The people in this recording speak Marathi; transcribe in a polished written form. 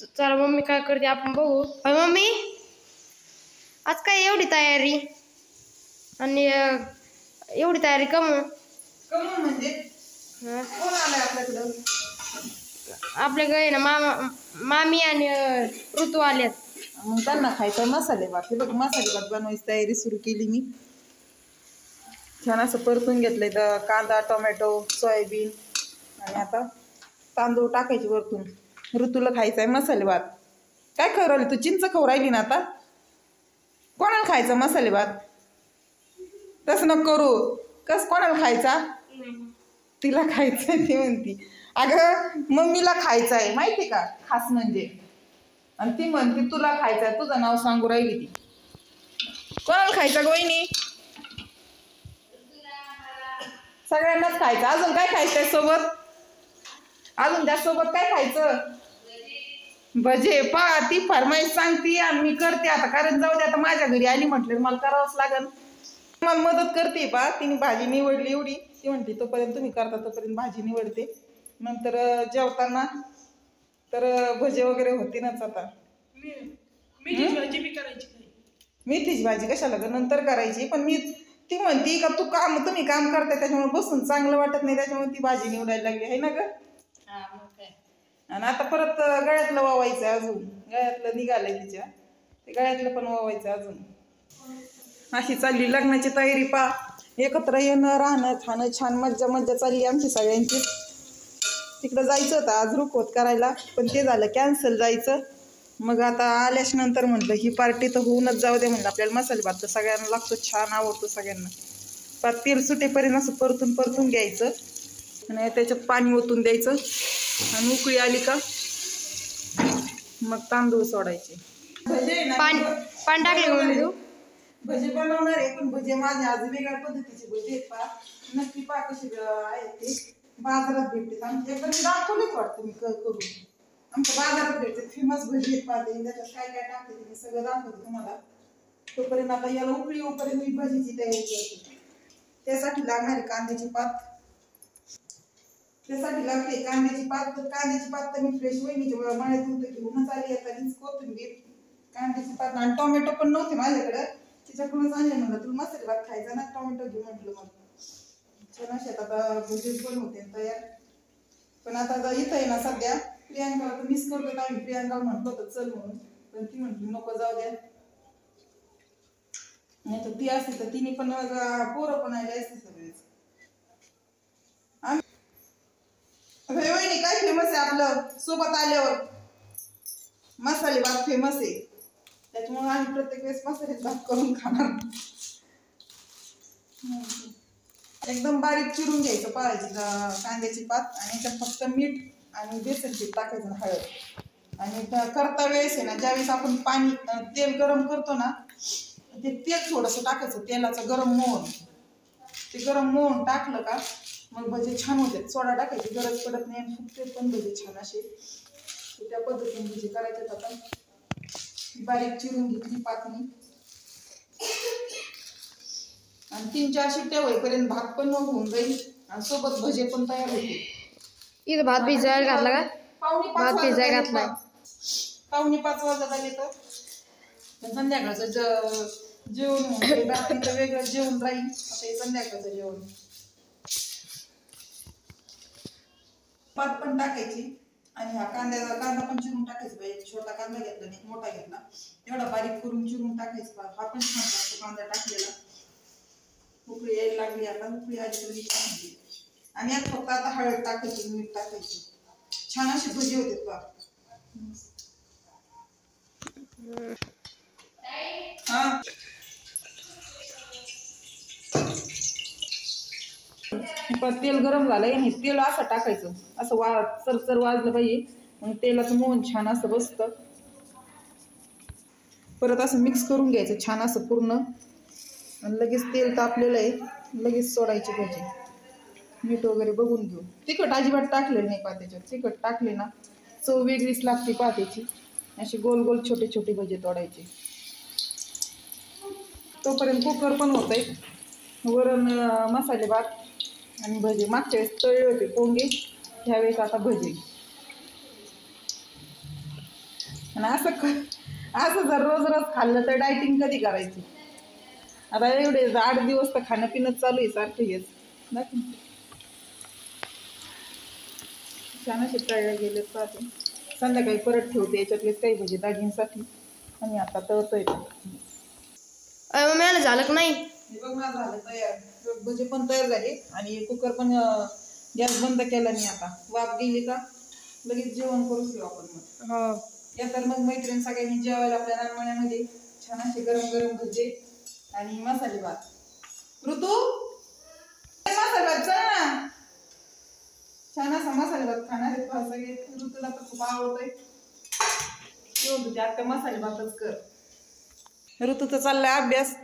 चला मम्मी काय करते आपण बघू. मम्मी आज काय एवढी तयारी आणि एवढी तयारी कम म्हणजे कोण आलंय आपल्याकडं? आपल्याकडे ना मामी आणि ऋतू आल्यात. मग त्यांना खायचा मसाले भात. बघ मसाले भात बनवायची तयारी सुरू केली मी. छान असं परतून घेतलंय तर कांदा टोमॅटो सोयाबीन आणि आता तांदूळ टाकायचे वरतून. ऋतूला खायचा आहे मसाले भात. काय खाऊ राहिली तू? चिंच खाऊ राहिली ना आता? कोणाला खायचा मसाले भात? तसं नको करू. कोणाला खायचा? तिला खायचंय ती म्हणती. अगं मम्मीला खायचं आहे माहिती का खास म्हणजे. आणि ती म्हणते तुला खायचं आहे. तुझं नाव सांगू राहिली ती. कोणाला खायचा ग वहिनी? सगळ्यांनाच खायचं. अजून काय खायचंय सोबत? अजून त्यासोबत काय खायचं? भजे. पा ती फरमाईश सांगती आणि मी करते आता. कारण जाऊ दे आता माझ्या घरी आली म्हटलं मला करावंच लागेल. मला मदत करते पा. तिने भाजी निवडली एवढी. ती म्हणते तोपर्यंत तुम्ही करता तोपर्यंत भाजी निवडते. नंतर जेवताना तर भजे वगैरे होतीनच आता. मेथीची भाजी कशाला ग? नंतर करायची. पण मी ती म्हणती का तुम्ही काम करताय त्याच्यामुळे बसून चांगलं वाटत नाही त्याच्यामुळे ती भाजी निवडायला लागली आहे ना ग. आणि आता परत गळ्यातलं वावायचं अजून. गळ्यातलं निघालंय तिच्या. ते गळ्यातलं पण वावायचं अजून. अशी चालली लग्नाची तयारी पा. एकत्र येणं राहणं खाणं छान मज्जा मज्जा चालली आमची सगळ्यांची. तिकडं जायचं होतं आज रुखवत करायला पण ते झालं कॅन्सल जायचं. मग आता आल्याच नंतर म्हटलं ही पार्टी तर होऊनच जाऊ दे म्हणलं. आपल्याला मसाले भात तर सगळ्यांना लागतो. छान आवडतो सगळ्यांना. पात तेल सुटेपर्यंत असं परतून घ्यायचं आणि त्याच्यात पाणी ओतून द्यायचं आणि उकळी आली का मग तांदूळ सोडायचे. पाणी टाकले मम्मी तू? भजे बनवणार आहे पण भजे माझे आज वेगळ्या पद्धतीचे भजे आहेत पा. नक्की पा कसे आहेत ते. बाजारात भेटते आमच्या दाखवलेच वाटतं मी करून. आमच्या बाजारात भेटते फेमस भजी आहेत पा. त्याच्यात काय काय टाकते मी सगळं दाखवते तुम्हाला. तोपर्यंत आता याला उकळी येऊपर्यंत मी भजीची तयारी करते. त्यासाठी लागणारी कांद्याची पात. त्यासाठी लागते कांद्याची पात. तर कांद्याची पात तर मी फ्रेश वहिनीच्या मळ्यात होतं घेऊनच आली. आता हीच कोथिंबीर कांद्याची पात आणि टोमॅटो पण नव्हते माझ्याकडे. तिच्याकडूनच आणले म्हणलं तुला मसाले भात खायचा ना टोमॅटो घेऊ म्हटलं. मग छान अशात आता भजे पण होते तयार. पण आता इथं आहे ना सध्या प्रियांकाला तर मिस करतो. आम्ही प्रियांका म्हटलं होतं चल म्हणून पण ती म्हटली नको जाऊ द्या. नाही तर ती असते तर तिने पण पोरं पण आले असते सगळेच. वहिनी काय फेमस आहे आपलं सोबत आल्यावर? मसाले भात फेमस आहे. त्याच्यामुळे आम्ही प्रत्येक वेळेस मसाले भात करून खाणार. एकदम बारीक चिरून घ्यायचं पाहायची कांद्याची पात आणि त्यात फक्त मीठ आणि बेसन पीठ टाकायचं हळद. आणि करता वेळेस आहे ना ज्यावेळेस आपण तेल गरम करतो ना ते तेल थोडंसं टाकायचं. तेलाचं गरम मोहन. ते गरम मोहन टाकलं का मग भजे छान होते. सोडा टाकायची गरज पडत नाही आणि फुगते पण भजे छान असे. त्या पद्धतीने भजे करायचे. आता बारीक चिरून घेतली पातनी आणि 3-4 शिट्ट्या होईपर्यंत भात पण होऊन जाईल आणि सोबत भजे पण तयार होतील. इथं भात भिजायला घातला का? भात भिजायला घातलाय. 4:45 वाजता आले तर संध्याकाळचं जेवण होऊन रात्रीचं वेगळं जेवण राहील. आता हे संध्याकाळचं जेवण. पात पण टाकायची आणि हा कांदा पण चिरून टाकायचा पाहिजे. छोटा कांदा घेतला नाही मोठा घेतला. एवढा बारीक करून चिरून टाकायचा. हा पण छान लागतो कांदा टाकलेला. उकळी यायला लागली आता. उकळी आली तरी टाकायची आणि यात फक्त आता हळद टाकायची मीठ टाकायची. छान अशी भजी होते पा. हा तेल गरम झालंय आणि तेल असं टाकायचं. असं चरचर वाजलं पाहिजे. मग तेलाचं मोहन छान असं बसतं. परत असं मिक्स करून घ्यायचं छान असं पूर्ण आणि लगेच तेल तापलेलं आहे. लगेच सोडायची भजी. मीठ वगैरे बघून घेऊ. तिखट अजिबात टाकलेलं नाही पा त्याच्यात. तिखट टाकले ना चव वेगळीच लागते पात्याची. अशी गोल गोल छोटे छोटे भजे तोडायचे. तोपर्यंत कुकर पण होत आहे. वरण मसाले भात आणि भजे. मागच्या वेळेस तळे होते पोंगे. ह्यावेळेस आता भजे. आणि असं जर रोज रोज खाल्लं तर डायटिंग कधी करायची. आता एवढे 8 दिवस तर खाणं पिणं चालू आहे सारखं हेच दाखव. छान असे तळले गेले पाहते. संध्याकाळी परत ठेवते याच्यातलेच काही भजी दागिंसाठी आणि आता तळतोय. मम्मी आलं झालं का नाही? हे बघ माझं झालं तयार. भजी पण तयार झाले आणि कुकर पण गॅस बंद केला मी. आता वाफ गेली का लगेच जेवण करूच घेऊ आपण. मग हो या तर मग मैत्रीण सगळ्यांनी जेवायला आपल्या रानमण्यामध्ये छान असे गरम गरम भजे आणि मसाले भात. ऋतू मसाले भात चल ना. छान असा मसाले भात खाणार आहेत सगळे. ऋतूला तर खूप आवडतोय. येऊन तुझ्या आता मसाले भातच कर. ऋतूचा चाललाय अभ्यास.